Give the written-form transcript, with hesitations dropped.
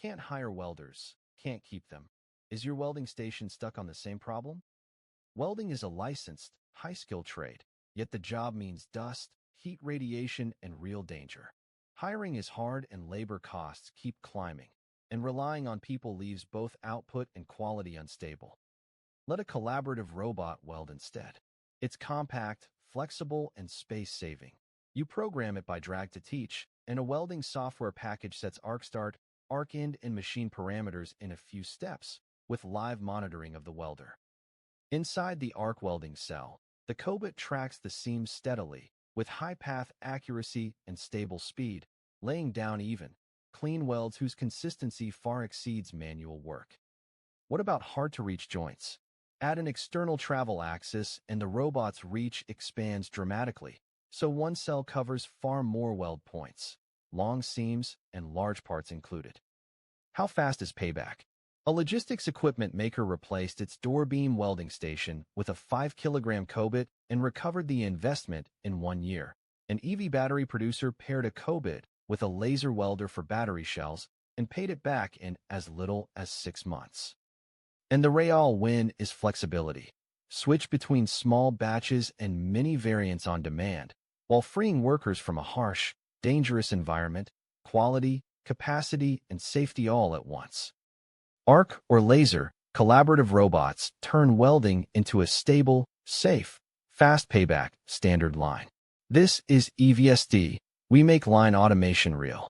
Can't hire welders. Can't keep them. Is your welding station stuck on the same problem? Welding is a licensed, high-skill trade, yet the job means dust, heat radiation, and real danger. Hiring is hard and labor costs keep climbing, and relying on people leaves both output and quality unstable. Let a collaborative robot weld instead. It's compact, flexible, and space-saving. You program it by drag to teach, and a welding software package sets arc start, arc end, and machine parameters in a few steps, with live monitoring of the welder. Inside the arc welding cell, the cobot tracks the seams steadily, with high path accuracy and stable speed, laying down even, clean welds whose consistency far exceeds manual work. What about hard-to-reach joints? Add an external travel axis and the robot's reach expands dramatically, so one cell covers far more weld points, long seams, and large parts included. How fast is Payback? A logistics equipment maker replaced its door beam welding station with a 5-kilogram cobot and recovered the investment in 1 year. An EV battery producer paired a cobot with a laser welder for battery shells and paid it back in as little as 6 months. And the real win is flexibility. Switch between small batches and many variants on demand, while freeing workers from a harsh, dangerous environment, quality, capacity, and safety all at once. Arc or laser, collaborative robots turn welding into a stable, safe, fast payback standard line. This is EVST. We make line automation real.